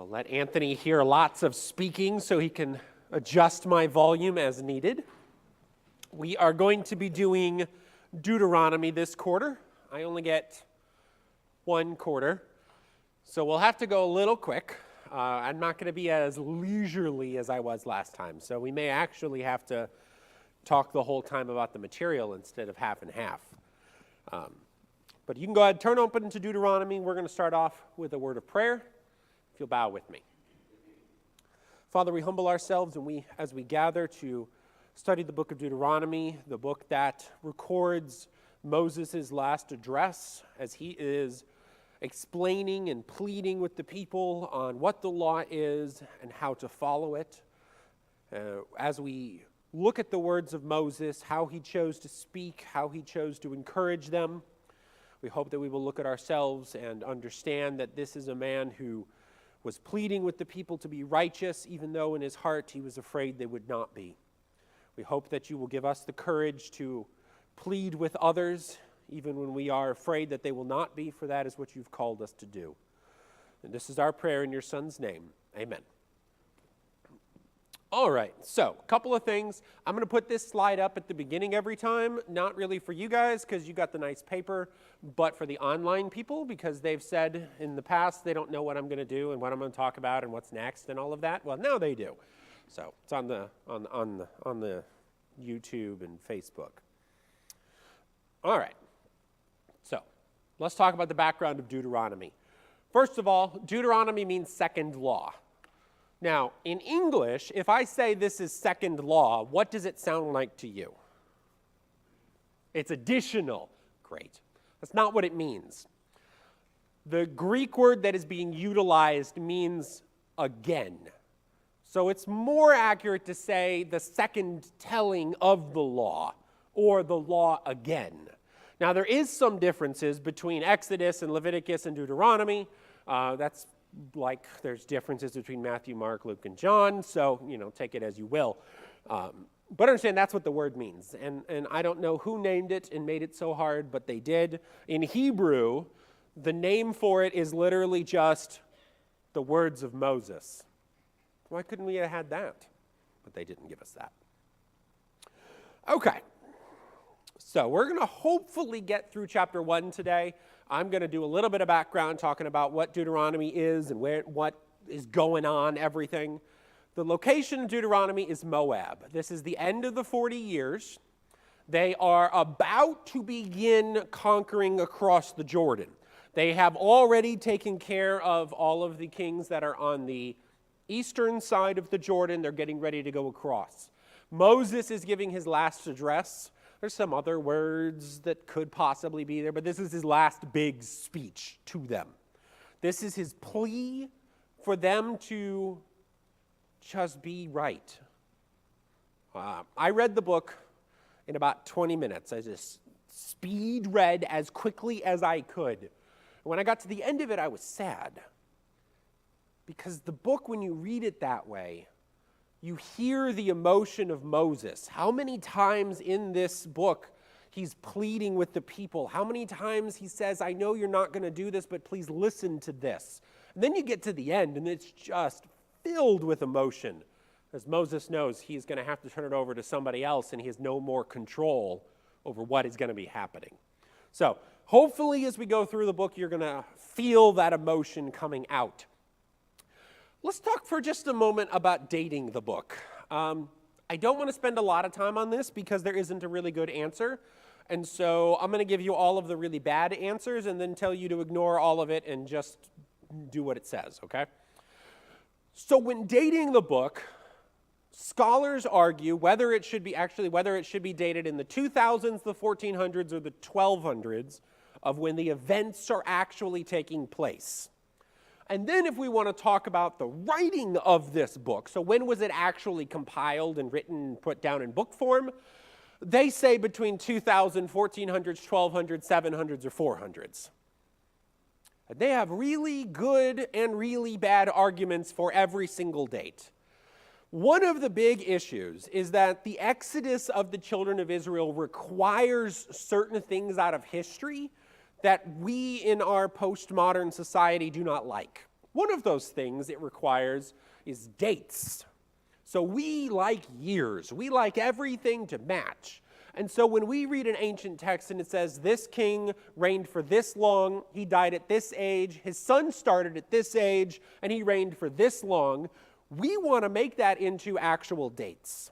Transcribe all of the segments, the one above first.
I'll let Anthony hear lots of speaking so he can adjust my volume as needed. We are going to be doing Deuteronomy this quarter. I only get one quarter, so we'll have to go a little quick. I'm not going to be as leisurely as I was last time, so we may actually have to talk the whole time about the material instead of half and half. But you can go ahead and turn open to Deuteronomy. We're going to start off with a word of prayer. If you'll bow with me. Father, we humble ourselves and as we gather to study the book of Deuteronomy, the book that records Moses' last address as he is explaining and pleading with the people on what the law is and how to follow it. As we look at the words of Moses, how he chose to speak, how he chose to encourage them, we hope that we will look at ourselves and understand that this is a man who was pleading with the people to be righteous, even though in his heart he was afraid they would not be. We hope that you will give us the courage to plead with others, even when we are afraid that they will not be, for that is what you've called us to do. And this is our prayer in your Son's name. Amen. All right, so a couple of things. I'm going to put this slide up at the beginning every time, not really for you guys because you got the nice paper, but for the online people because they've said in the past they don't know what I'm going to do and what I'm going to talk about and what's next and all of that. Well, now they do. So it's on the YouTube and Facebook. All right, so let's talk about the background of Deuteronomy. First of all, Deuteronomy means second law. Now, in English, if I say this is second law, what does it sound like to you? It's additional. Great. That's not what it means. The Greek word that is being utilized means again. So it's more accurate to say the second telling of the law, or the law again. Now, there is some differences between Exodus and Leviticus and Deuteronomy. That's like there's differences between Matthew, Mark, Luke, and John, so, take it as you will. But understand that's what the word means. And I don't know who named it and made it so hard, but they did. In Hebrew, the name for it is literally just the words of Moses. Why couldn't we have had that? But they didn't give us that. Okay. So we're going to hopefully get through chapter 1 today. I'm going to do a little bit of background talking about what Deuteronomy is and what is going on, everything. The location of Deuteronomy is Moab. This is the end of the 40 years. They are about to begin conquering across the Jordan. They have already taken care of all of the kings that are on the eastern side of the Jordan. They're getting ready to go across. Moses is giving his last address. There's some other words that could possibly be there, but this is his last big speech to them. This is his plea for them to just be right. I read the book in about 20 minutes. I just speed read as quickly as I could. When I got to the end of it, I was sad. Because the book, when you read it that way, you hear the emotion of Moses. How many times in this book he's pleading with the people? How many times he says, I know you're not going to do this, but please listen to this. And then you get to the end, and it's just filled with emotion. As Moses knows, he's going to have to turn it over to somebody else, and he has no more control over what is going to be happening. So hopefully as we go through the book, you're going to feel that emotion coming out. Let's talk for just a moment about dating the book. I don't want to spend a lot of time on this because there isn't a really good answer. And so I'm going to give you all of the really bad answers and then tell you to ignore all of it and just do what it says, okay? So when dating the book, scholars argue whether it should be dated in the 2000s, the 1400s, or the 1200s of when the events are actually taking place. And then if we want to talk about the writing of this book, so when was it actually compiled and written and put down in book form, they say between 2000, 1400s, 1200s, 700s, or 400s. And they have really good and really bad arguments for every single date. One of the big issues is that the exodus of the children of Israel requires certain things out of history that we in our postmodern society do not like. One of those things it requires is dates. So we like years. We like everything to match. And so when we read an ancient text and it says, this king reigned for this long, he died at this age, his son started at this age, and he reigned for this long, we want to make that into actual dates.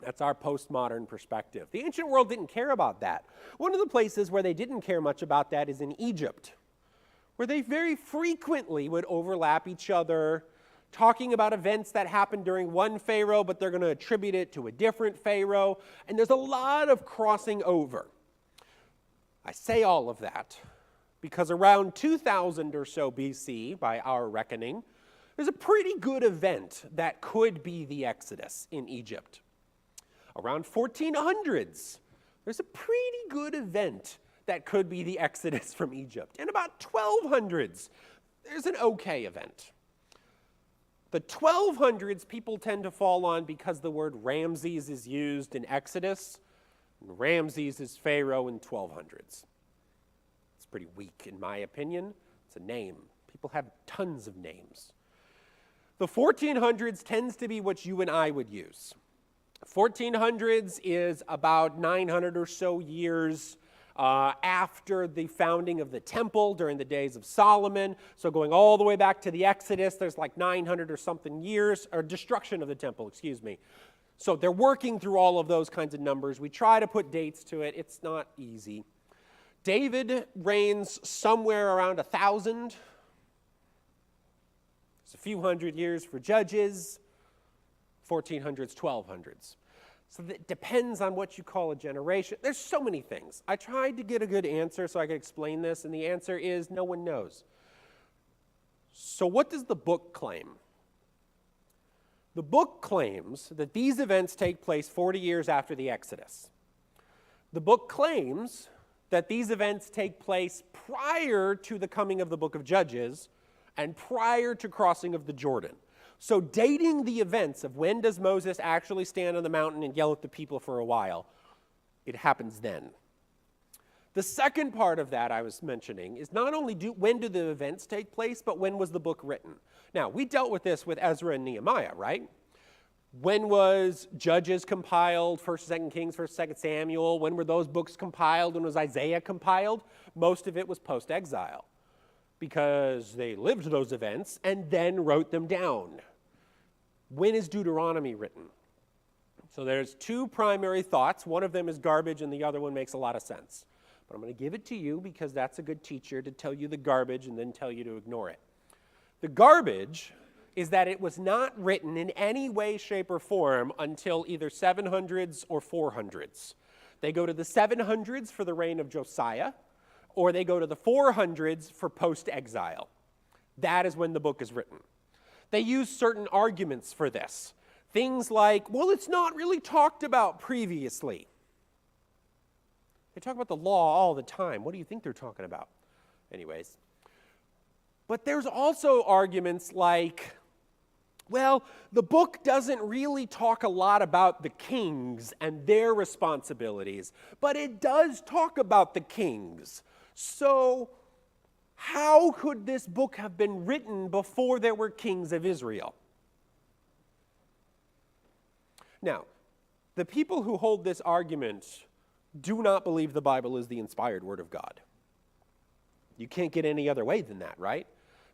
That's our postmodern perspective. The ancient world didn't care about that. One of the places where they didn't care much about that is in Egypt, where they very frequently would overlap each other, talking about events that happened during one pharaoh, but they're going to attribute it to a different pharaoh. And there's a lot of crossing over. I say all of that because around 2000 or so BC, by our reckoning, there's a pretty good event that could be the Exodus in Egypt. Around 1400s, there's a pretty good event that could be the Exodus from Egypt. And about 1200s, there's an okay event. The 1200s people tend to fall on because the word Ramses is used in Exodus. And Ramses is Pharaoh in 1200s. It's pretty weak in my opinion. It's a name. People have tons of names. The 1400s tends to be what you and I would use. 1400s is about 900 or so years after the founding of the temple during the days of Solomon. So going all the way back to the Exodus, there's like 900 or something years, or destruction of the temple, excuse me. So they're working through all of those kinds of numbers. We try to put dates to it. It's not easy. David reigns somewhere around 1000. It's a few hundred years for Judges. 1400s, 1200s. So that depends on what you call a generation. There's so many things. I tried to get a good answer so I could explain this, and the answer is no one knows. So what does the book claim? The book claims that these events take place 40 years after the Exodus. The book claims that these events take place prior to the coming of the book of Judges and prior to crossing of the Jordan. So dating the events of when does Moses actually stand on the mountain and yell at the people for a while, it happens then. The second part of that I was mentioning is not only when do the events take place, but when was the book written? Now, we dealt with this with Ezra and Nehemiah, right? When was Judges compiled, 1st and 2nd Kings, 1st and 2nd Samuel? When were those books compiled? When was Isaiah compiled? Most of it was post-exile, because they lived those events and then wrote them down. When is Deuteronomy written? So there's two primary thoughts. One of them is garbage and the other one makes a lot of sense. But I'm going to give it to you because that's a good teacher to tell you the garbage and then tell you to ignore it. The garbage is that it was not written in any way, shape, or form until either 700s or 400s. They go to the 700s for the reign of Josiah, or they go to the 400s for post-exile. That is when the book is written. They use certain arguments for this. Things like, well, it's not really talked about previously. They talk about the law all the time. What do you think they're talking about? Anyways. But there's also arguments like, well, the book doesn't really talk a lot about the kings and their responsibilities, but it does talk about the kings. So how could this book have been written before there were kings of Israel? Now, the people who hold this argument do not believe the Bible is the inspired word of God. You can't get any other way than that, right?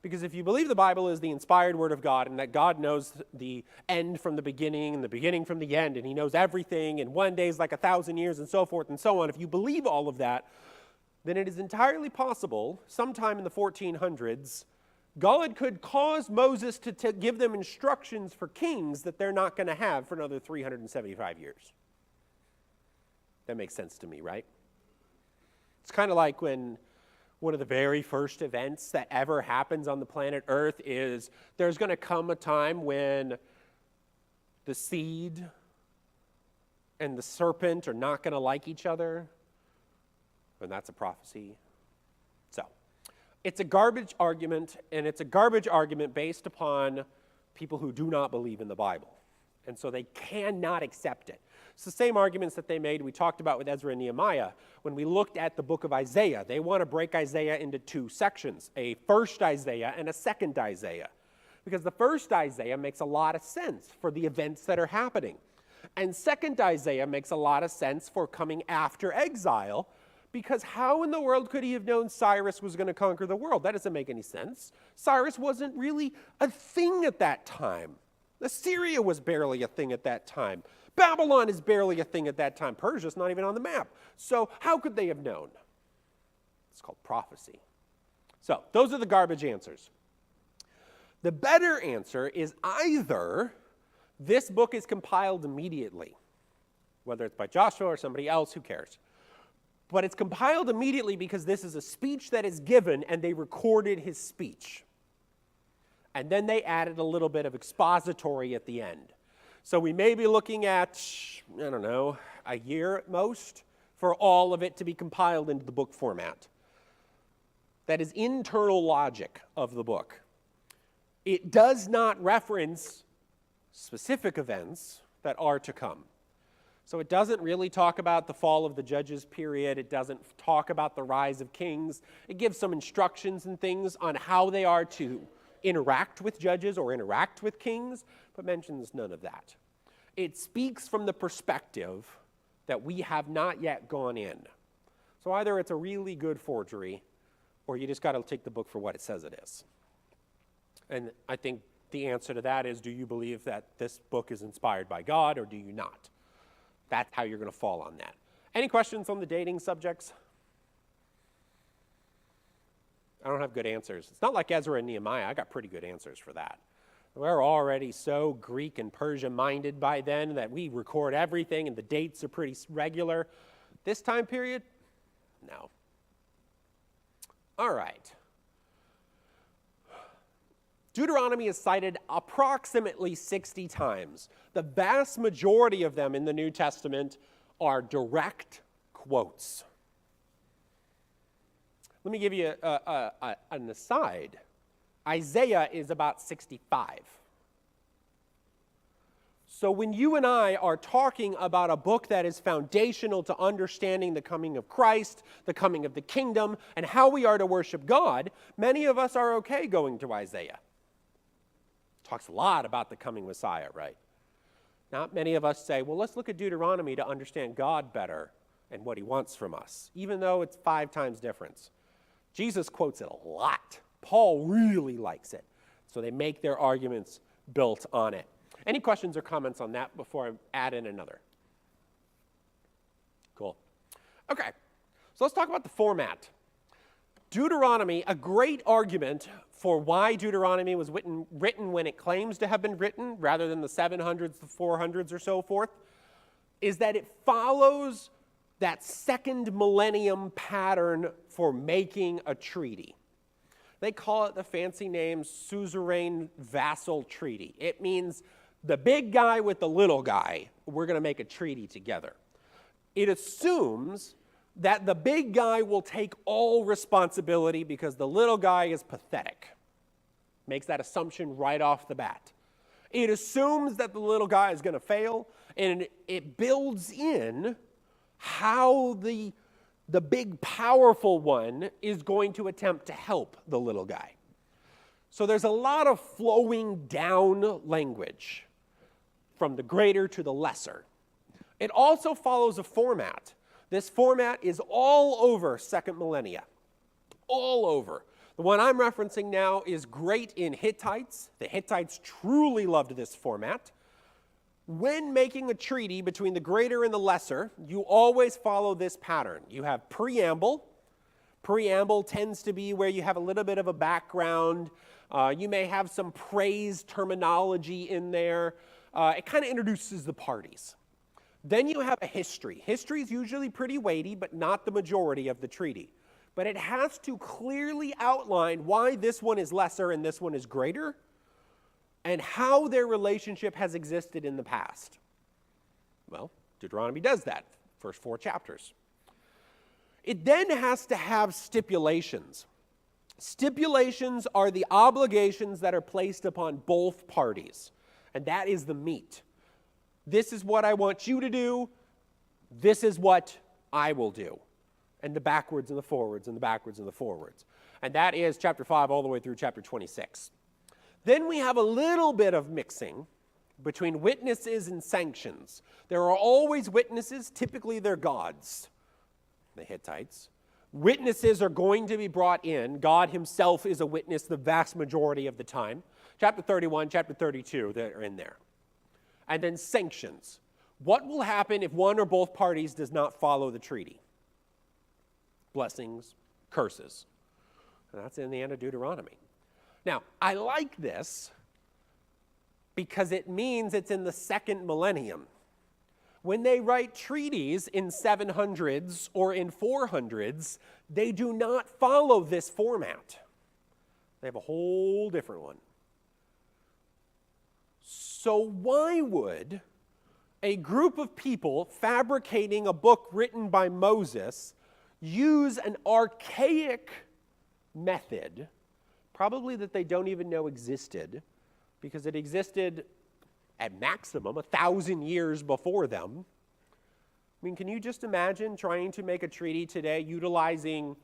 Because if you believe the Bible is the inspired word of God and that God knows the end from the beginning and the beginning from the end, and he knows everything, and one day is like 1,000 years and so forth and so on, if you believe all of that, then it is entirely possible, sometime in the 1400s, God could cause Moses to give them instructions for kings that they're not going to have for another 375 years. That makes sense to me, right? It's kind of like when one of the very first events that ever happens on the planet Earth is there's going to come a time when the seed and the serpent are not going to like each other. And that's a prophecy. So, it's a garbage argument, and it's a garbage argument based upon people who do not believe in the Bible. And so they cannot accept it. It's the same arguments that they made, we talked about with Ezra and Nehemiah. When we looked at the book of Isaiah, they want to break Isaiah into two sections, a first Isaiah and a second Isaiah. Because the first Isaiah makes a lot of sense for the events that are happening. And second Isaiah makes a lot of sense for coming after exile, because how in the world could he have known Cyrus was going to conquer the world? That doesn't make any sense. Cyrus wasn't really a thing at that time. Assyria was barely a thing at that time. Babylon is barely a thing at that time. Persia's not even on the map. So how could they have known? It's called prophecy. So those are the garbage answers. The better answer is either this book is compiled immediately, whether it's by Joshua or somebody else, who cares? But it's compiled immediately because this is a speech that is given and they recorded his speech. And then they added a little bit of expository at the end. So we may be looking at, I don't know, a year at most for all of it to be compiled into the book format. That is internal logic of the book. It does not reference specific events that are to come. So it doesn't really talk about the fall of the judges period. It doesn't talk about the rise of kings. It gives some instructions and things on how they are to interact with judges or interact with kings, but mentions none of that. It speaks from the perspective that we have not yet gone in. So either it's a really good forgery, or you just got to take the book for what it says it is. And I think the answer to that is, do you believe that this book is inspired by God, or do you not? That's how you're going to fall on that. Any questions on the dating subjects? I don't have good answers. It's not like Ezra and Nehemiah. I got pretty good answers for that. We're already so Greek and Persian minded by then that we record everything and the dates are pretty regular. This time period? No. All right. Deuteronomy is cited approximately 60 times. The vast majority of them in the New Testament are direct quotes. Let me give you an aside. Isaiah is about 65. So when you and I are talking about a book that is foundational to understanding the coming of Christ, the coming of the kingdom, and how we are to worship God, many of us are okay going to Isaiah. Talks a lot about the coming Messiah, right? Not many of us say, well, let's look at Deuteronomy to understand God better and what he wants from us, even though it's 5 times difference. Jesus quotes it a lot. Paul really likes it. So they make their arguments built on it. Any questions or comments on that before I add in another? Cool. Okay, so let's talk about the format. Deuteronomy, a great argument for why Deuteronomy was written when it claims to have been written, rather than the 700s, the 400s, or so forth, is that it follows that second millennium pattern for making a treaty. They call it the fancy name suzerain vassal treaty. It means the big guy with the little guy, we're going to make a treaty together. It assumes that the big guy will take all responsibility because the little guy is pathetic. Makes that assumption right off the bat. It assumes that the little guy is going to fail, and it builds in how the big powerful one is going to attempt to help the little guy. So there's a lot of flowing down language from the greater to the lesser. It also follows a format. This format is all over second millennia, all over. The one I'm referencing now is great in Hittites. The Hittites truly loved this format. When making a treaty between the greater and the lesser, you always follow this pattern. You have preamble. Preamble tends to be where you have a little bit of a background. You may have some praise terminology in there. It kind of introduces the parties. Then you have a history. History is usually pretty weighty, but not the majority of the treaty. But it has to clearly outline why this one is lesser and this one is greater, and how their relationship has existed in the past. Well, Deuteronomy does that, first 4 chapters. It then has to have stipulations. Stipulations are the obligations that are placed upon both parties, and that is the meat. This is what I want you to do. This is what I will do. And the backwards and the forwards and the backwards and the forwards. And that is chapter 5 all the way through chapter 26. Then we have a little bit of mixing between witnesses and sanctions. There are always witnesses. Typically they're gods, the Hittites. Witnesses are going to be brought in. God himself is a witness the vast majority of the time. Chapter 31, chapter 32, they're in there. And then sanctions. What will happen if one or both parties does not follow the treaty? Blessings, curses. And that's in the end of Deuteronomy. Now, I like this because it means it's in the second millennium. When they write treaties in 700s or in 400s, they do not follow this format. They have a whole different one. So why would a group of people fabricating a book written by Moses use an archaic method, probably that they don't even know existed, because it existed at maximum 1,000 years before them? I mean, can you just imagine trying to make a treaty today utilizing,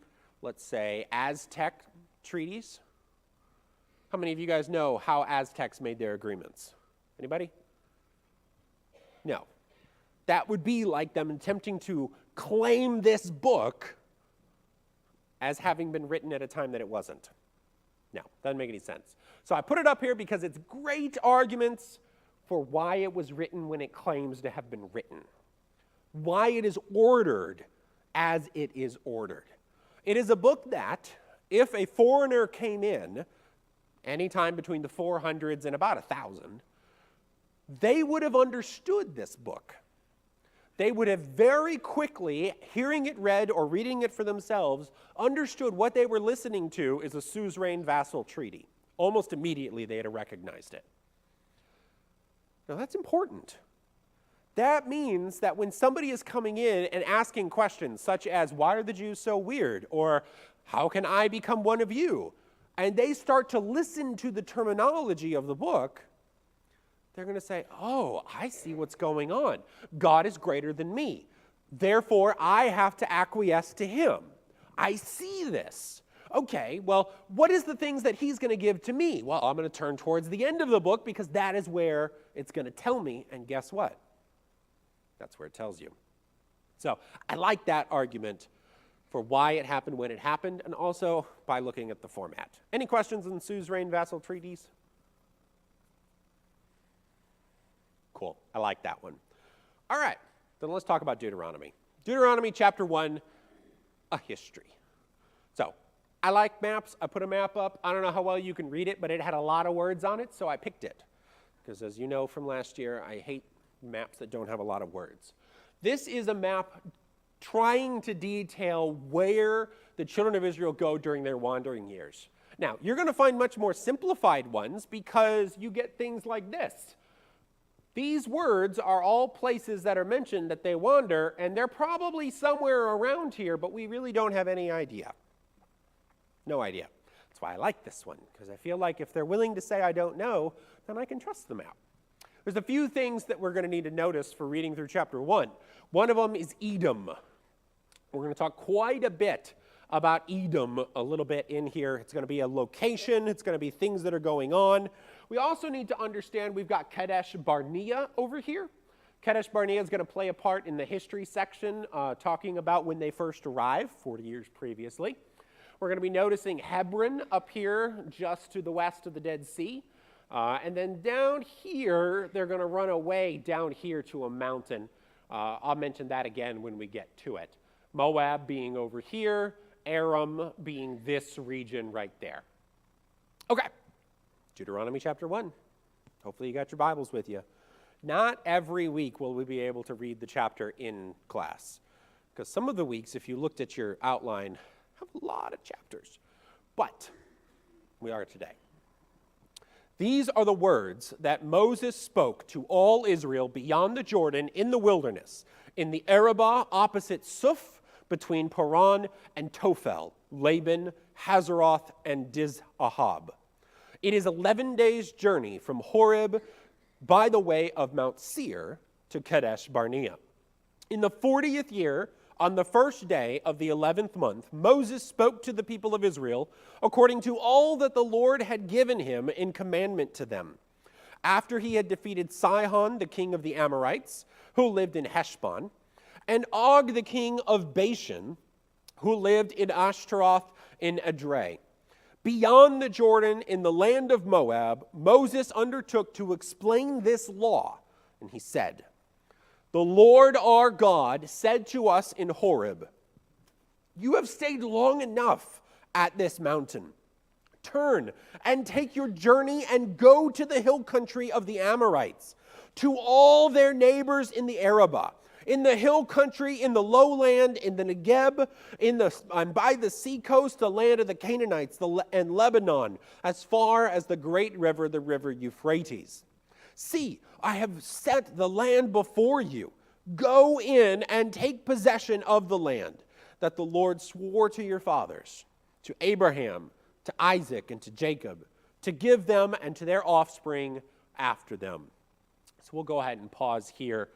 let's say, Aztec treaties? How many of you guys know how Aztecs made their agreements? Anybody? No. That would be like them attempting to claim this book as having been written at a time that it wasn't. No, doesn't make any sense. So I put it up here because it's great arguments for why it was written when it claims to have been written. Why it is ordered as it is ordered. It is a book that, if a foreigner came in anytime between the 400s and about 1,000, they would have understood this book. They would have very quickly, hearing it read or reading it for themselves, understood what they were listening to is a suzerain vassal treaty. Almost immediately they had recognized it. Now that's important. That means that when somebody is coming in and asking questions such as, why are the Jews so weird? Or, how can I become one of you? And they start to listen to the terminology of the book, they're going to say, oh, I see what's going on. God is greater than me. Therefore, I have to acquiesce to him. I see this. Okay, well, what is the things that he's going to give to me? Well, I'm going to turn towards the end of the book because that is where it's going to tell me. And guess what? That's where it tells you. So I like that argument for why it happened when it happened, and also by looking at the format. Any questions on suzerain vassal treaties? Cool. I like that one. All right. Then let's talk about Deuteronomy. Deuteronomy chapter 1, a history. So I like maps. I put a map up. I don't know how well you can read it, but it had a lot of words on it, so I picked it. Because as you know from last year, I hate maps that don't have a lot of words. This is a map trying to detail where the children of Israel go during their wandering years. Now, you're going to find much more simplified ones because you get things like this. These words are all places that are mentioned that they wander, and they're probably somewhere around here, but we really don't have any idea. No idea. That's why I like this one, because I feel like if they're willing to say I don't know, then I can trust them out. There's a few things that we're going to need to notice for reading through chapter 1. One of them is Edom. We're going to talk quite a bit about Edom a little bit in here. It's going to be a location. It's going to be things that are going on. We also need to understand we've got Kadesh Barnea over here. Kadesh Barnea is going to play a part in the history section, talking about when they first arrived, 40 years previously. We're going to be noticing Hebron up here just to the west of the Dead Sea. And then down here, they're going to run away down here to a mountain. I'll mention that again when we get to it. Moab being over here, Aram being this region right there. Okay, Deuteronomy chapter 1. Hopefully you got your Bibles with you. Not every week will we be able to read the chapter in class, because some of the weeks, if you looked at your outline, have a lot of chapters. But we are today. These are the words that Moses spoke to all Israel beyond the Jordan in the wilderness, in the Arabah opposite Suf, between Paran and Tophel, Laban, Hazeroth, and Dizahab. It is 11 days' journey from Horeb by the way of Mount Seir to Kadesh Barnea. In the 40th year, on the first day of the 11th month, Moses spoke to the people of Israel according to all that the Lord had given him in commandment to them. After he had defeated Sihon, the king of the Amorites, who lived in Heshbon, and Og, the king of Bashan, who lived in Ashtaroth in Edrei. Beyond the Jordan, in the land of Moab, Moses undertook to explain this law, and he said, "The Lord our God said to us in Horeb, 'You have stayed long enough at this mountain. Turn and take your journey and go to the hill country of the Amorites, to all their neighbors in the Arabah, in the hill country, in the lowland, in the Negeb, and by the sea coast, the land of the Canaanites, and Lebanon, as far as the great river, the river Euphrates. See, I have set the land before you. Go in and take possession of the land that the Lord swore to your fathers, to Abraham, to Isaac, and to Jacob, to give them and to their offspring after them.'" So we'll go ahead and pause here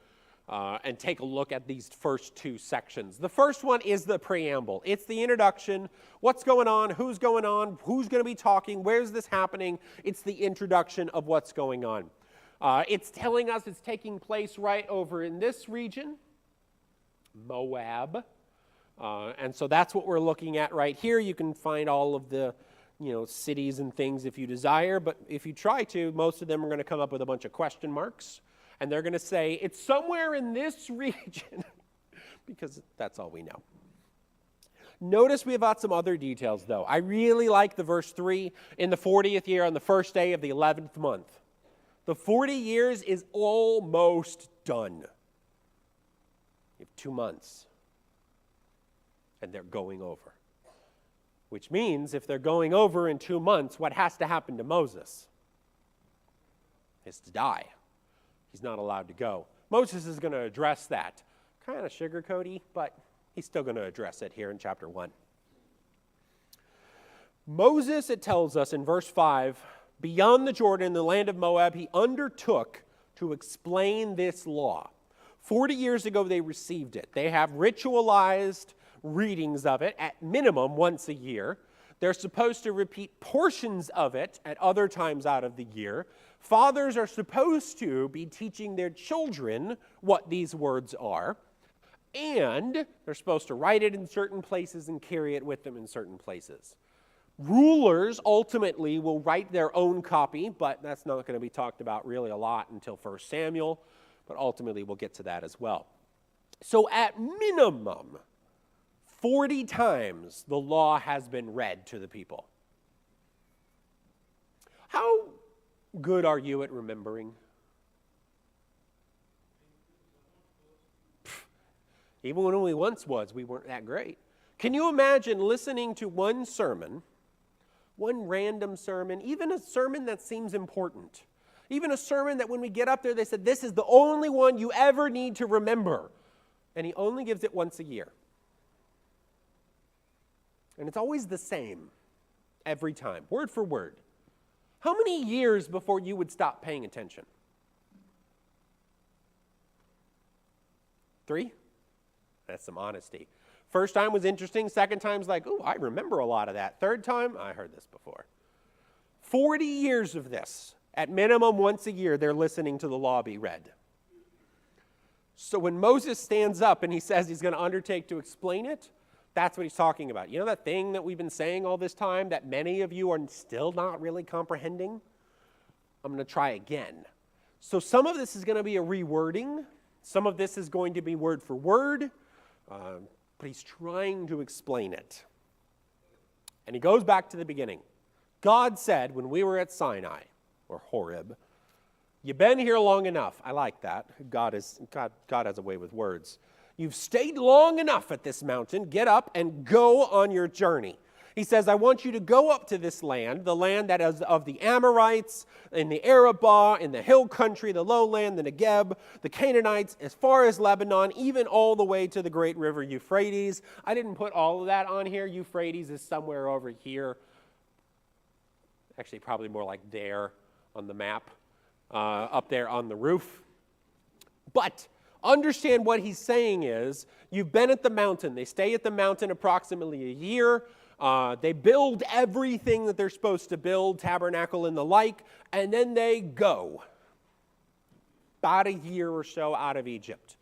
and take a look at these first two sections. The first one is the preamble. It's the introduction. What's going on? Who's going on? Who's going to be talking? Where's this happening? It's the introduction of what's going on. It's telling us it's taking place right over in this region, Moab. And so that's what we're looking at right here. You can find all of the cities and things if you desire, but if you try to, most of them are going to come up with a bunch of question marks, and they're going to say, it's somewhere in this region, because that's all we know. Notice we've got some other details, though. I really like the verse 3, in the 40th year on the first day of the 11th month. The 40 years is almost done. You have 2 months, and they're going over. Which means if they're going over in 2 months, what has to happen to Moses is to die. He's not allowed to go. Moses is going to address that. Kind of sugarcoaty, but he's still going to address it here in chapter 1. Moses, it tells us in verse 5, beyond the Jordan, in the land of Moab, he undertook to explain this law. 40 years ago, they received it. They have ritualized readings of it at minimum once a year. They're supposed to repeat portions of it at other times out of the year. Fathers are supposed to be teaching their children what these words are, and they're supposed to write it in certain places and carry it with them in certain places. Rulers ultimately will write their own copy, but that's not going to be talked about really a lot until 1 Samuel, but ultimately we'll get to that as well. So at minimum, 40 times the law has been read to the people. How good are you at remembering? Even when we once was, we weren't that great. Can you imagine listening to one sermon, one random sermon, even a sermon that seems important, even a sermon that when we get up there, they said, this is the only one you ever need to remember, and he only gives it once a year. And it's always the same every time, word for word. How many years before you would stop paying attention? 3? That's some honesty. First time was interesting. Second time's like, ooh, I remember a lot of that. Third time, I heard this before. 40 years of this. At minimum, once a year, they're listening to the law be read. So when Moses stands up and he says he's going to undertake to explain it, that's what he's talking about. You know that thing that we've been saying all this time that many of you are still not really comprehending? I'm going to try again. So some of this is going to be a rewording. Some of this is going to be word for word. But he's trying to explain it. And he goes back to the beginning. God said when we were at Sinai, or Horeb, you've been here long enough. I like that. God has a way with words. You've stayed long enough at this mountain. Get up and go on your journey. He says, I want you to go up to this land, the land that is of the Amorites, in the Arabah, in the hill country, the lowland, the Negeb, the Canaanites, as far as Lebanon, even all the way to the great river Euphrates. I didn't put all of that on here. Euphrates is somewhere over here. Actually, probably more like there on the map, up there on the roof. But understand what he's saying is, you've been at the mountain. They stay at the mountain approximately a year. They build everything that they're supposed to build, tabernacle and the like, and then they go. About a year or so out of Egypt.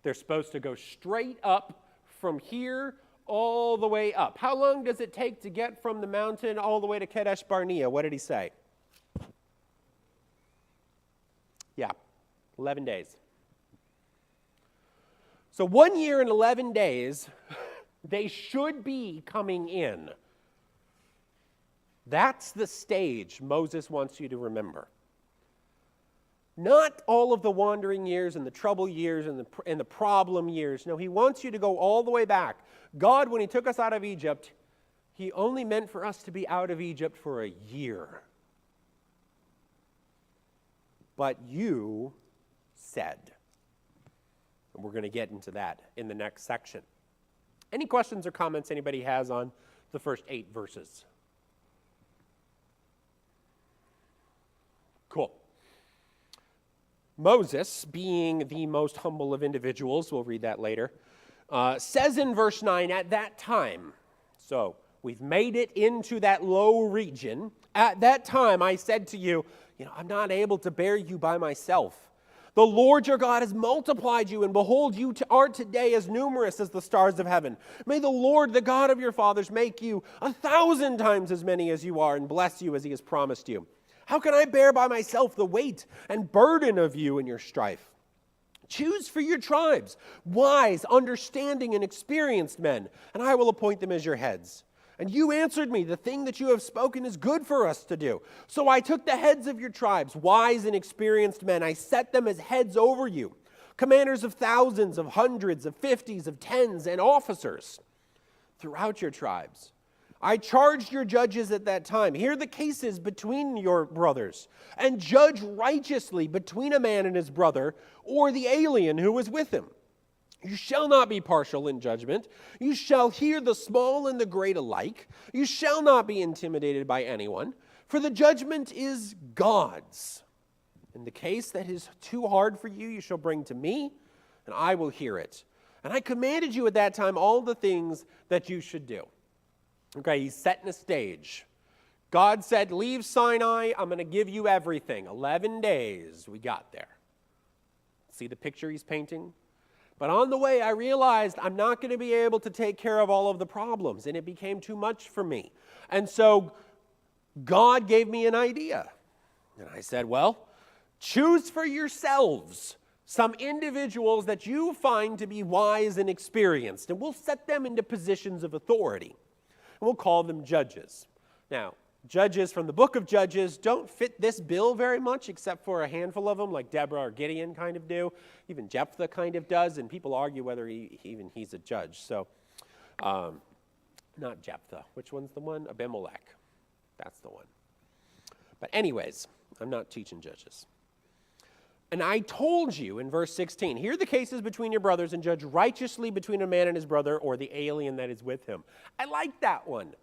They're supposed to go straight up from here all the way up. How long does it take to get from the mountain all the way to Kadesh Barnea? What did he say? Yeah, 11 days. So 1 year and 11 days, they should be coming in. That's the stage Moses wants you to remember. Not all of the wandering years and the trouble years and the problem years. No, he wants you to go all the way back. God, when he took us out of Egypt, he only meant for us to be out of Egypt for a year. But you said. And we're going to get into that in the next section. Any questions or comments anybody has on the first 8 verses? Cool. Moses, being the most humble of individuals, we'll read that later, says in verse 9, at that time, so we've made it into that low region. At that time I said to you, I'm not able to bear you by myself. The Lord your God has multiplied you, and behold, you are today as numerous as the stars of heaven. May the Lord, the God of your fathers, make you 1,000 times as many as you are, and bless you as he has promised you. How can I bear by myself the weight and burden of you in your strife? Choose for your tribes wise, understanding, and experienced men, and I will appoint them as your heads. And you answered me, the thing that you have spoken is good for us to do. So I took the heads of your tribes, wise and experienced men. I set them as heads over you, commanders of thousands, of hundreds, of fifties, of tens, and officers throughout your tribes. I charged your judges at that time, hear the cases between your brothers, and judge righteously between a man and his brother, or the alien who is with him. You shall not be partial in judgment. You shall hear the small and the great alike. You shall not be intimidated by anyone, for the judgment is God's. In the case that is too hard for you, you shall bring to me, and I will hear it. And I commanded you at that time all the things that you should do. Okay, he's setting a stage. God said, leave Sinai, I'm going to give you everything. 11 days, we got there. See the picture he's painting? But on the way, I realized I'm not going to be able to take care of all of the problems, and it became too much for me. And so God gave me an idea. And I said, well, choose for yourselves some individuals that you find to be wise and experienced, and we'll set them into positions of authority. And we'll call them judges. Now, judges from the book of Judges don't fit this bill very much, except for a handful of them, like Deborah or Gideon kind of do. Even Jephthah kind of does, and people argue whether he's a judge. So, not Jephthah. Which one's the one? Abimelech. That's the one. But anyways, I'm not teaching Judges. And I told you in verse 16, hear the cases between your brothers and judge righteously between a man and his brother or the alien that is with him. I like that one.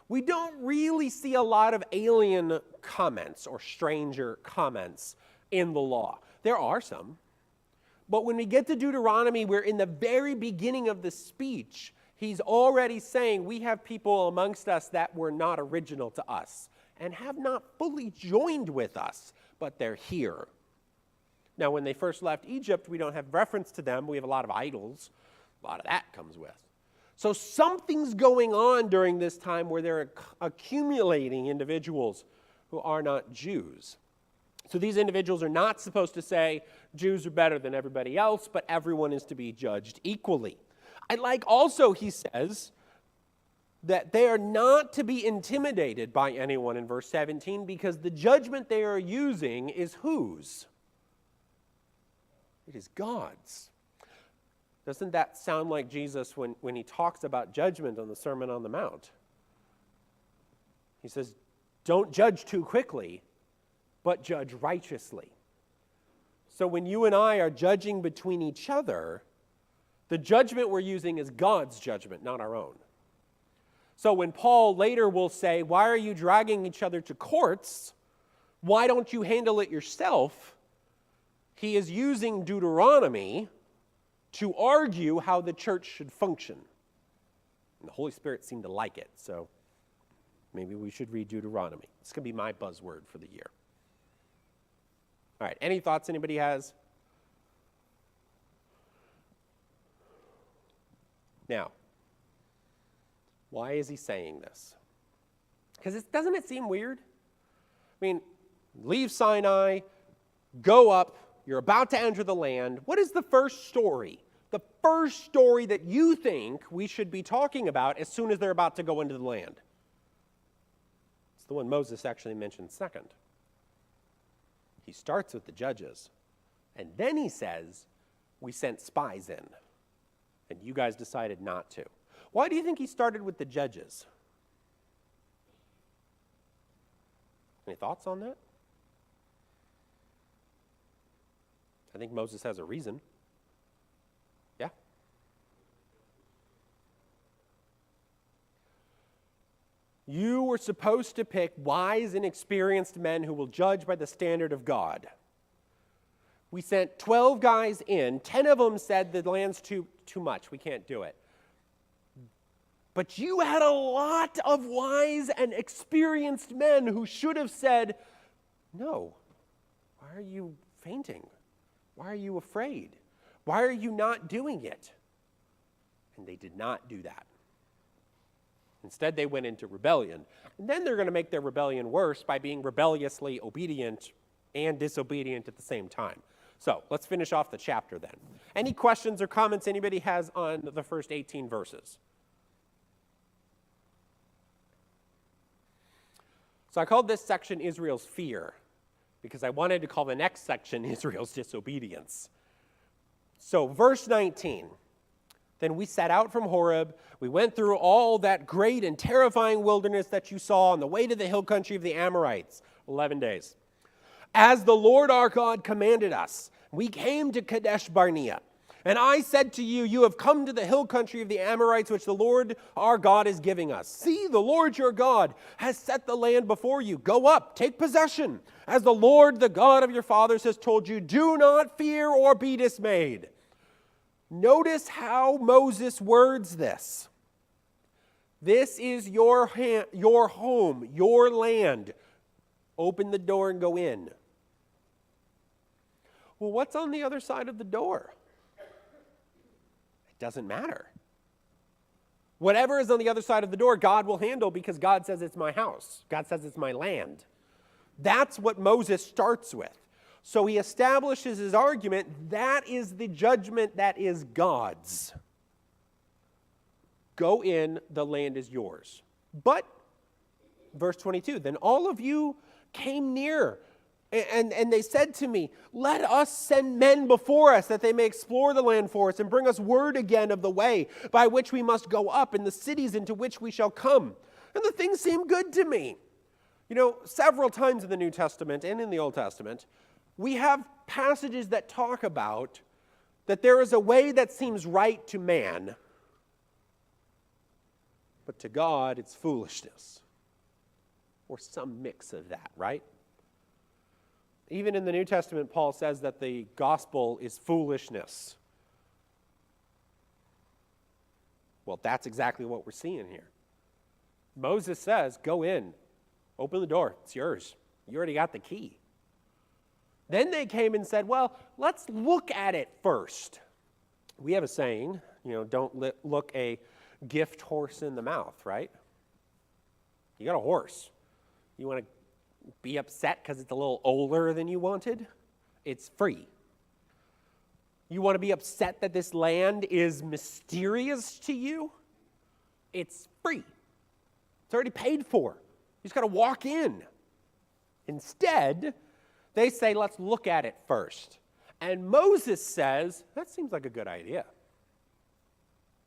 We don't really see a lot of alien comments or stranger comments in the law. There are some. But when we get to Deuteronomy, we're in the very beginning of the speech. He's already saying we have people amongst us that were not original to us and have not fully joined with us, but they're here. Now, when they first left Egypt, we don't have reference to them. We have a lot of idols. A lot of that comes with. So something's going on during this time where they're accumulating individuals who are not Jews. So these individuals are not supposed to say Jews are better than everybody else, but everyone is to be judged equally. I like also, he says, that they are not to be intimidated by anyone in verse 17 because the judgment they are using is whose? It is God's. Doesn't that sound like Jesus when he talks about judgment on the Sermon on the Mount? He says, don't judge too quickly, but judge righteously. So when you and I are judging between each other, the judgment we're using is God's judgment, not our own. So when Paul later will say, why are you dragging each other to courts? Why don't you handle it yourself? He is using Deuteronomy to argue how the church should function. And the Holy Spirit seemed to like it, so maybe we should read Deuteronomy. It's going to be my buzzword for the year. All right, any thoughts anybody has? Now, why is he saying this? Because doesn't it seem weird? I mean, leave Sinai, go up, you're about to enter the land. What is the first story? The first story that you think we should be talking about as soon as they're about to go into the land. It's the one Moses actually mentioned second. He starts with the judges. And then he says, we sent spies in. And you guys decided not to. Why do you think he started with the judges? Any thoughts on that? I think Moses has a reason. Yeah? You were supposed to pick wise and experienced men who will judge by the standard of God. We sent 12 guys in. 10 of them said the land's too much. We can't do it. But you had a lot of wise and experienced men who should have said, no, why are you fainting? Why are you afraid? Why are you not doing it? And they did not do that. Instead, they went into rebellion. And then they're going to make their rebellion worse by being rebelliously obedient and disobedient at the same time. So let's finish off the chapter then. Any questions or comments anybody has on the first 18 verses? So I called this section Israel's fear because I wanted to call the next section Israel's disobedience. So verse 19, then we set out from Horeb. We went through all that great and terrifying wilderness that you saw on the way to the hill country of the Amorites, 11 days. As the Lord our God commanded us, we came to Kadesh Barnea. And I said to you, you have come to the hill country of the Amorites, which the Lord our God is giving us. See, the Lord your God has set the land before you. Go up, take possession. As the Lord, the God of your fathers, has told you, do not fear or be dismayed. Notice how Moses words this. This is your home, your land. Open the door and go in. Well, what's on the other side of the door? Doesn't matter. Whatever is on the other side of the door, God will handle because God says it's my house. God says it's my land. That's what Moses starts with. So he establishes his argument, that is the judgment that is God's. Go in, the land is yours. But, verse 22, then all of you came near. And they said to me, let us send men before us that they may explore the land for us and bring us word again of the way by which we must go up and the cities into which we shall come. And the thing seemed good to me. You know, several times in the New Testament and in the Old Testament, we have passages that talk about that there is a way that seems right to man, but to God it's foolishness. Or some mix of that, right? Even in the New Testament, Paul says that the gospel is foolishness. Well, that's exactly what we're seeing here. Moses says, go in, open the door, it's yours. You already got the key. Then they came and said, well, let's look at it first. We have a saying, don't look a gift horse in the mouth, right? You got a horse. You want to be upset because it's a little older than you wanted? It's free. You want to be upset that this land is mysterious to you? It's free. It's already paid for. You just got to walk in. Instead, they say, let's look at it first. And Moses says, that seems like a good idea.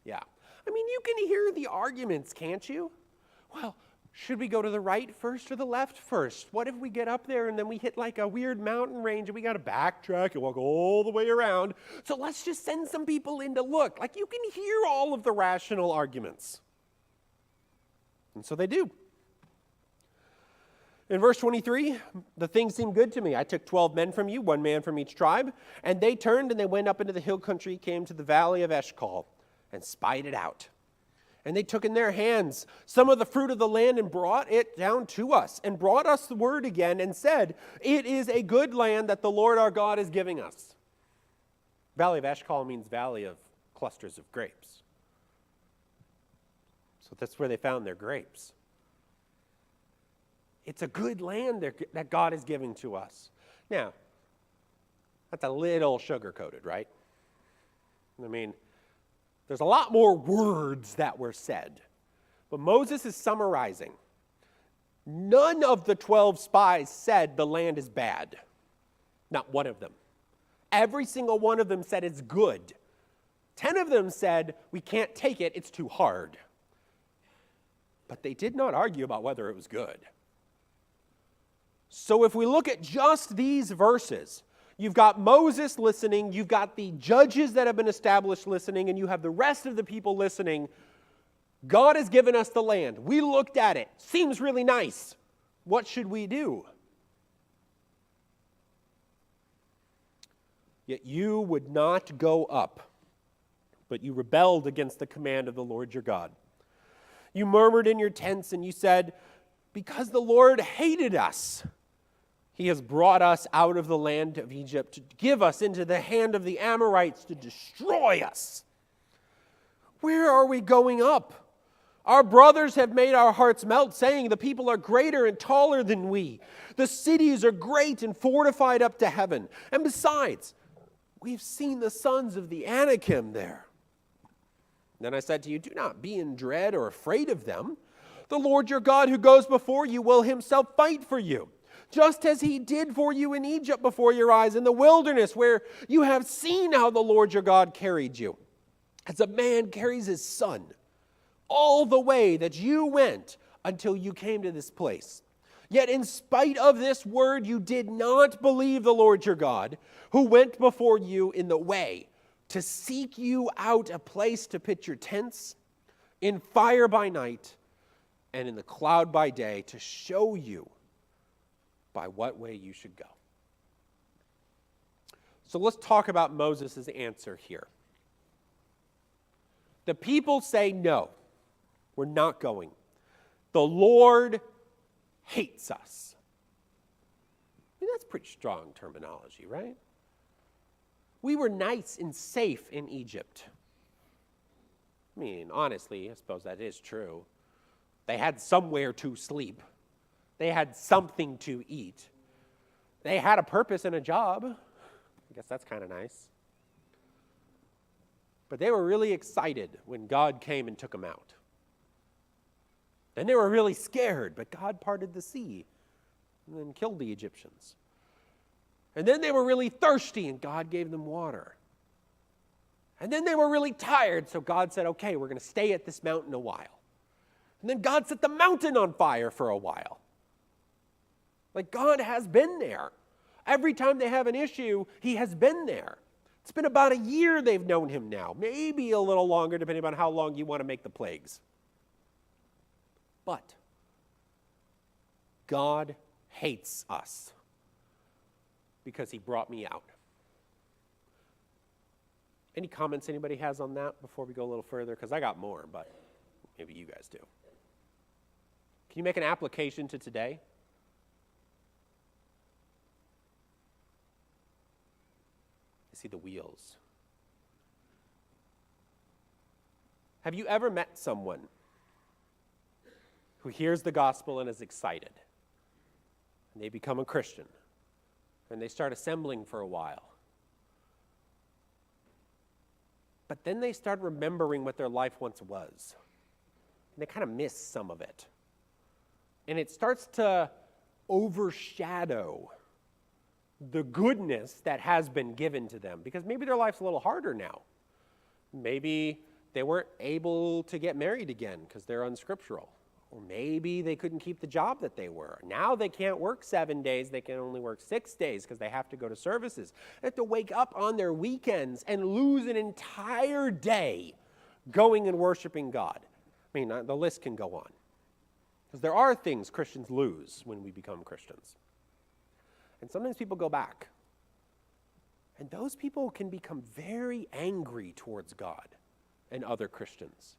Yeah. I mean, you can hear the arguments, can't you? Well, should we go to the right first or the left first? What if we get up there and then we hit like a weird mountain range and we got to backtrack and walk all the way around? So let's just send some people in to look. Like, you can hear all of the rational arguments. And so they do. In verse 23, the thing seemed good to me. I took 12 men from you, one man from each tribe, and they turned and they went up into the hill country, came to the valley of Eshcol, and spied it out. And they took in their hands some of the fruit of the land and brought it down to us, and brought us the word again, and said, it is a good land that the Lord our God is giving us. Valley of Eshcol means valley of clusters of grapes. So that's where they found their grapes. It's a good land that God is giving to us. Now, that's a little sugar-coated, right? I mean, there's a lot more words that were said. But Moses is summarizing. None of the 12 spies said the land is bad. Not one of them. Every single one of them said it's good. 10 of them said, we can't take it, it's too hard. But they did not argue about whether it was good. So if we look at just these verses, you've got Moses listening, you've got the judges that have been established listening, and you have the rest of the people listening. God has given us the land. We looked at it. Seems really nice. What should we do? Yet you would not go up, but you rebelled against the command of the Lord your God. You murmured in your tents and you said, because the Lord hated us, he has brought us out of the land of Egypt to give us into the hand of the Amorites to destroy us. Where are we going up? Our brothers have made our hearts melt, saying, the people are greater and taller than we. The cities are great and fortified up to heaven. And besides, we've seen the sons of the Anakim there. Then I said to you, do not be in dread or afraid of them. The Lord your God who goes before you will himself fight for you, just as he did for you in Egypt before your eyes in the wilderness, where you have seen how the Lord your God carried you, as a man carries his son, all the way that you went until you came to this place. Yet in spite of this word, you did not believe the Lord your God, who went before you in the way to seek you out a place to pitch your tents, in fire by night and in the cloud by day, to show you by what way you should go. So let's talk about Moses' answer here. The people say, no, we're not going. The Lord hates us. I mean, that's pretty strong terminology, right? We were nice and safe in Egypt. I mean, honestly, I suppose that is true. They had somewhere to sleep. They had something to eat. They had a purpose and a job. I guess that's kind of nice. But they were really excited when God came and took them out. Then they were really scared, but God parted the sea and then killed the Egyptians. And then they were really thirsty, and God gave them water. And then they were really tired, so God said, okay, we're going to stay at this mountain a while. And then God set the mountain on fire for a while. Like, God has been there. Every time they have an issue, he has been there. It's been about a year they've known him now. Maybe a little longer, depending on how long you want to make the plagues. But God hates us because he brought me out. Any comments anybody has on that before we go a little further? Because I got more, but maybe you guys do. Can you make an application to today? I see the wheels. Have you ever met someone who hears the gospel and is excited? And they become a Christian. And they start assembling for a while. But then they start remembering what their life once was. And they kind of miss some of it. And it starts to overshadow the goodness that has been given to them. Because maybe their life's a little harder now. Maybe they weren't able to get married again because they're unscriptural. Or maybe they couldn't keep the job that they were. Now they can't work 7 days. They can only work 6 days because they have to go to services. They have to wake up on their weekends and lose an entire day going and worshiping God. I mean, the list can go on. Because there are things Christians lose when we become Christians. And sometimes people go back. And those people can become very angry towards God and other Christians.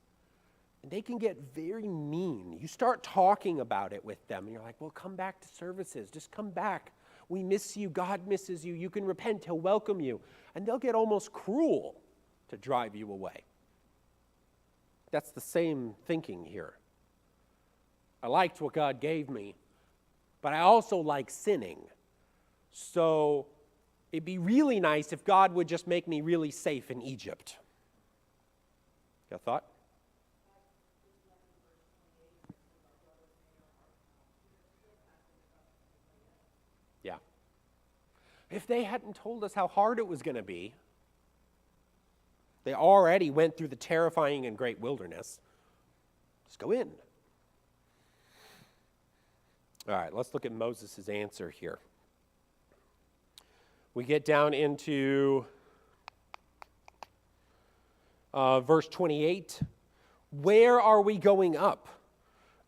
And they can get very mean. You start talking about it with them, and you're like, well, come back to services. Just come back. We miss you. God misses you. You can repent. He'll welcome you. And they'll get almost cruel to drive you away. That's the same thinking here. I liked what God gave me, but I also like sinning. So it'd be really nice if God would just make me really safe in Egypt. Got a thought? Yeah. If they hadn't told us how hard it was going to be, they already went through the terrifying and great wilderness. Just go in. All right, let's look at Moses' answer here. We get down into verse 28. Where are we going up?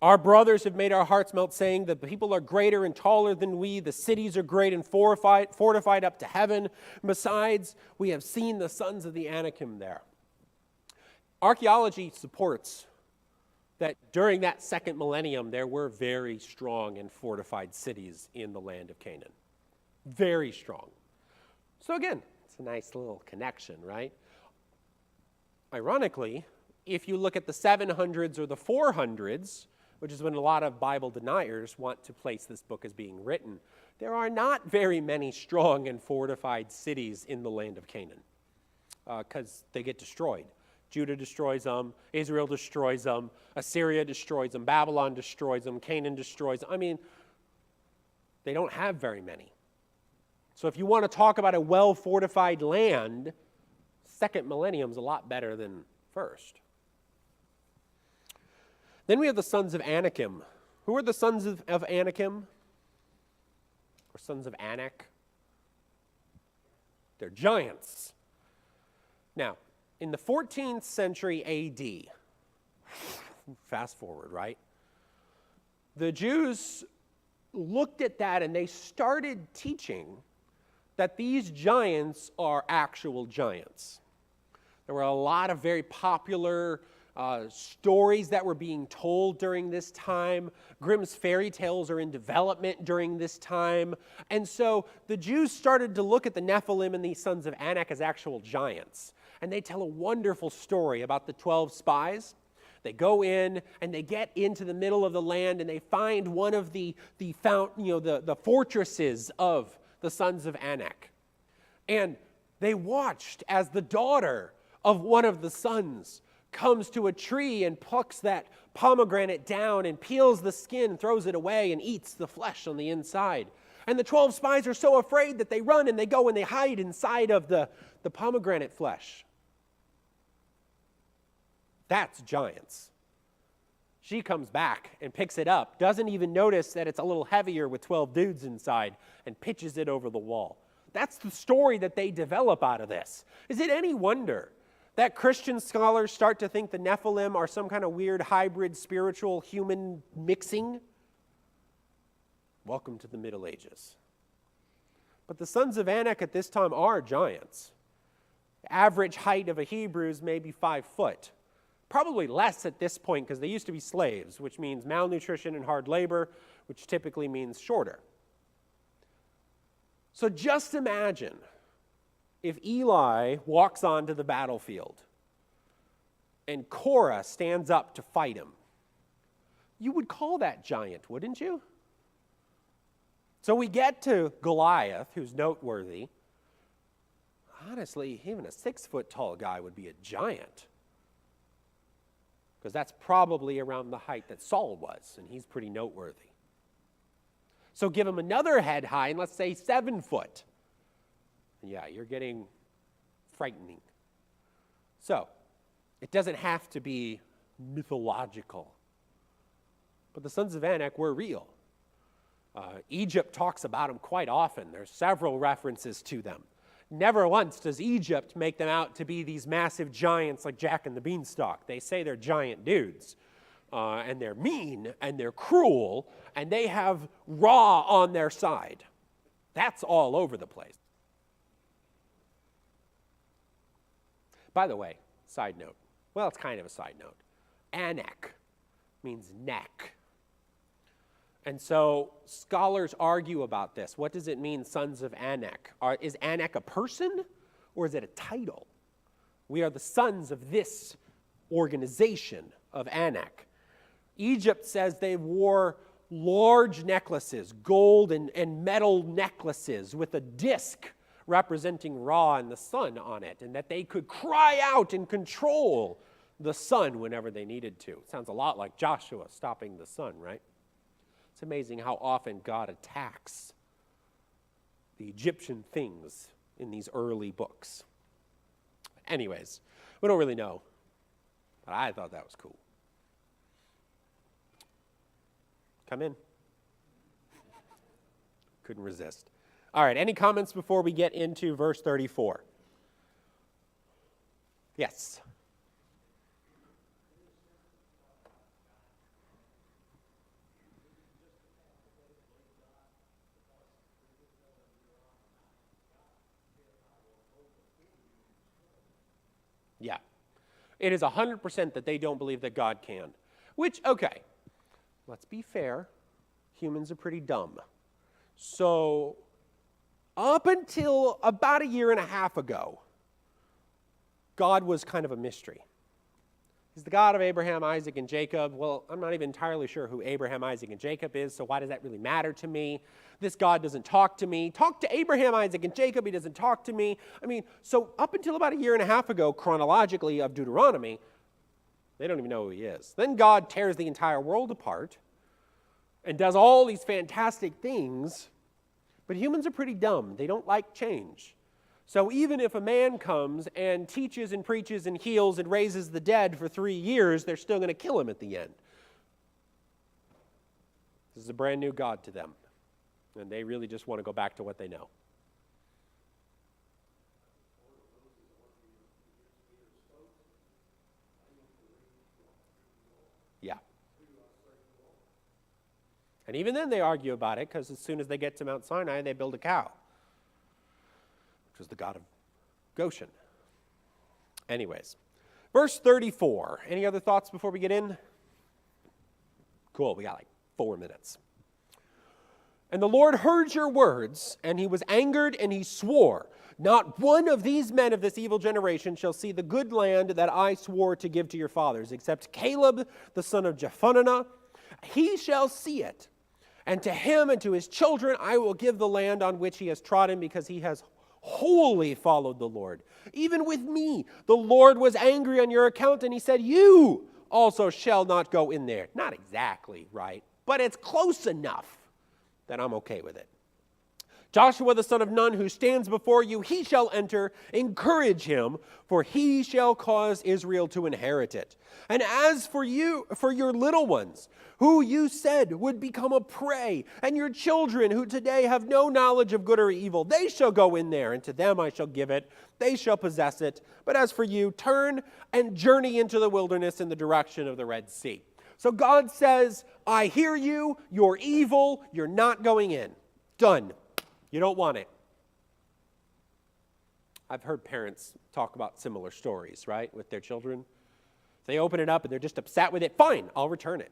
Our brothers have made our hearts melt, saying, the people are greater and taller than we. The cities are great and fortified up to heaven. Besides, we have seen the sons of the Anakim there. Archaeology supports that during that second millennium, there were very strong and fortified cities in the land of Canaan. Very strong. So again, it's a nice little connection, right? Ironically, if you look at the 700s or the 400s, which is when a lot of Bible deniers want to place this book as being written, there are not very many strong and fortified cities in the land of Canaan because they get destroyed. Judah destroys them, Israel destroys them, Assyria destroys them, Babylon destroys them, Canaan destroys them. I mean, they don't have very many. So if you want to talk about a well-fortified land, second millennium is a lot better than first. Then we have the sons of Anakim. Who are the sons of Anakim? Or sons of Anak? They're giants. Now, in the 14th century A.D., fast forward, right? The Jews looked at that and they started teaching that these giants are actual giants. There were a lot of very popular stories that were being told during this time. Grimm's fairy tales are in development during this time. And so the Jews started to look at the Nephilim and these sons of Anak as actual giants. And they tell a wonderful story about the 12 spies. They go in and they get into the middle of the land and they find one of the fortresses of the sons of Anak. And they watched as the daughter of one of the sons comes to a tree and plucks that pomegranate down and peels the skin, throws it away, and eats the flesh on the inside. And the 12 spies are so afraid that they run and they go and they hide inside of the pomegranate flesh. That's giants. She comes back and picks it up, doesn't even notice that it's a little heavier with 12 dudes inside, and pitches it over the wall. That's the story that they develop out of this. Is it any wonder that Christian scholars start to think the Nephilim are some kind of weird hybrid spiritual human mixing? Welcome to the Middle Ages. But the sons of Anak at this time are giants. The average height of a Hebrew is maybe 5 foot. Probably less at this point because they used to be slaves, which means malnutrition and hard labor, which typically means shorter. So just imagine if Eli walks onto the battlefield and Korah stands up to fight him. You would call that giant, wouldn't you? So we get to Goliath, who's noteworthy. Honestly, even a 6-foot tall guy would be a giant, because that's probably around the height that Saul was, and he's pretty noteworthy. So give him another head high, and let's say 7 foot. Yeah, you're getting frightening. So, it doesn't have to be mythological. But the sons of Anak were real. Egypt talks about them quite often. There's several references to them. Never once does Egypt make them out to be these massive giants like Jack and the Beanstalk. They say they're giant dudes. and they're mean, and they're cruel, and they have Ra on their side. That's all over the place. By the way, side note. Well, it's kind of a side note. Anak means neck. And so scholars argue about this. What does it mean, sons of Anak? Is Anak a person, or is it a title? We are the sons of this organization of Anak. Egypt says they wore large necklaces, gold and metal necklaces with a disc representing Ra and the sun on it, and that they could cry out and control the sun whenever they needed to. Sounds a lot like Joshua stopping the sun, right? It's amazing how often God attacks the Egyptian things in these early books. Anyways, we don't really know, but I thought that was cool. Come in. Couldn't resist. All right, any comments before we get into verse 34? Yes. Yeah. It is 100% that they don't believe that God can. Which, okay, let's be fair. Humans are pretty dumb. So, up until about a year and a half ago, God was kind of a mystery. He's the God of Abraham, Isaac, and Jacob. Well, I'm not even entirely sure who Abraham, Isaac, and Jacob is, so why does that really matter to me? This God doesn't talk to me. Talk to Abraham, Isaac, and Jacob. He doesn't talk to me. I mean, so up until about a year and a half ago, chronologically, of Deuteronomy, they don't even know who he is. Then God tears the entire world apart and does all these fantastic things, but humans are pretty dumb. They don't like change. So even if a man comes and teaches and preaches and heals and raises the dead for 3 years, they're still going to kill him at the end. This is a brand new God to them, and they really just want to go back to what they know. Yeah. And even then they argue about it, because as soon as they get to Mount Sinai, they build a cow, which was the god of Goshen. Anyways, verse 34. Any other thoughts before we get in? Cool, we got like 4 minutes. And the Lord heard your words, and he was angered, and he swore, not one of these men of this evil generation shall see the good land that I swore to give to your fathers, except Caleb, the son of Jephunneh. He shall see it, and to him and to his children I will give the land on which he has trodden, because he has wholly followed the Lord. Even with me, the Lord was angry on your account, and he said, you also shall not go in there. Not exactly right, but it's close enough that I'm okay with it. Joshua the son of Nun, who stands before you, he shall enter. Encourage him, for he shall cause Israel to inherit it. And as for you, for your little ones, who you said would become a prey, and your children who today have no knowledge of good or evil, they shall go in there, and to them I shall give it. They shall possess it. But as for you, turn and journey into the wilderness in the direction of the Red Sea. So God says, I hear you, you're evil, you're not going in. Done. You don't want it. I've heard parents talk about similar stories, right, with their children. They open it up and they're just upset with it. Fine, I'll return it.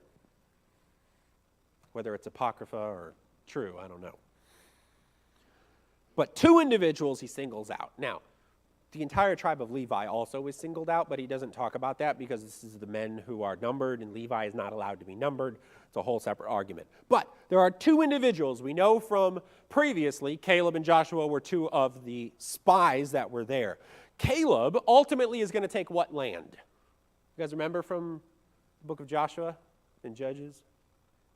Whether it's apocrypha or true, I don't know. But 2 individuals he singles out. Now, the entire tribe of Levi also is singled out, but he doesn't talk about that because this is the men who are numbered, and Levi is not allowed to be numbered. It's a whole separate argument. But there are 2 individuals we know from previously. Caleb and Joshua were 2 of the spies that were there. Caleb ultimately is going to take what land? You guys remember from the book of Joshua and Judges?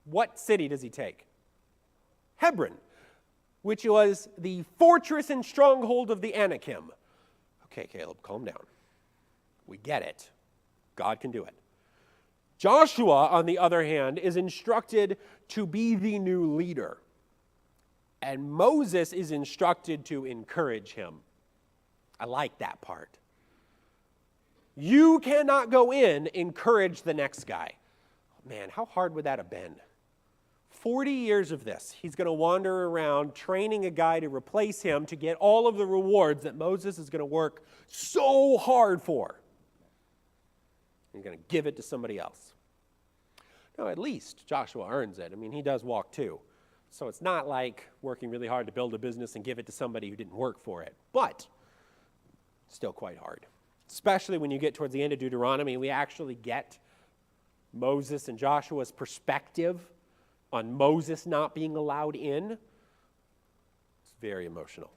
What city does he take? Hebron, which was the fortress and stronghold of the Anakim. Okay, Caleb, calm down. We get it. God can do it. Joshua, on the other hand, is instructed to be the new leader. And Moses is instructed to encourage him. I like that part. You cannot go in, encourage the next guy. Man, how hard would that have been? 40 years of this. He's going to wander around training a guy to replace him to get all of the rewards that Moses is going to work so hard for. He's going to give it to somebody else. No, at least Joshua earns it. I mean, he does walk too. So it's not like working really hard to build a business and give it to somebody who didn't work for it. But still quite hard. Especially when you get towards the end of Deuteronomy, we actually get Moses and Joshua's perspective on Moses not being allowed in. It's very emotional.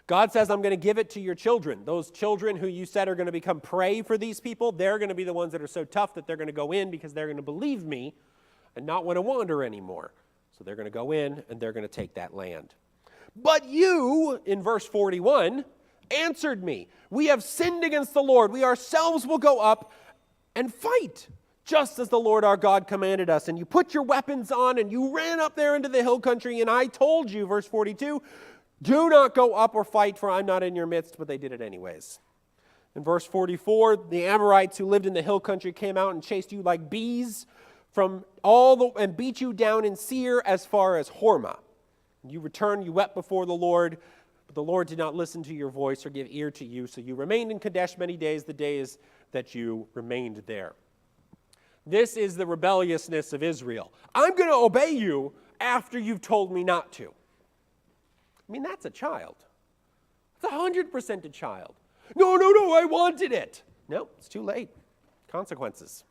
God says, I'm going to give it to your children. Those children who you said are going to become prey for these people, they're going to be the ones that are so tough that they're going to go in because they're going to believe me and not want to wander anymore. So they're going to go in and they're going to take that land. But you, in verse 41, answered me, we have sinned against the Lord. We ourselves will go up and fight, just as the Lord our God commanded us. And you put your weapons on and you ran up there into the hill country, and I told you, verse 42, do not go up or fight, for I'm not in your midst, but they did it anyways. In verse 44, the Amorites who lived in the hill country came out and chased you like bees and beat you down in Seir as far as Hormah. You returned, you wept before the Lord, but the Lord did not listen to your voice or give ear to you, so you remained in Kadesh many days, the days that you remained there. This is the rebelliousness of Israel. I'm going to obey you after you've told me not to. I mean, that's a child. It's 100% a child. No, I wanted it. No, it's too late. Consequences.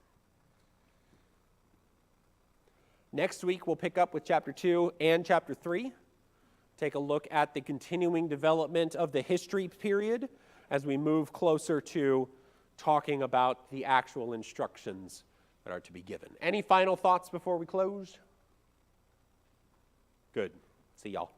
Next week, we'll pick up with chapter 2 and chapter 3. Take a look at the continuing development of the history period as we move closer to talking about the actual instructions that are to be given. Any final thoughts before we close? Good. See y'all.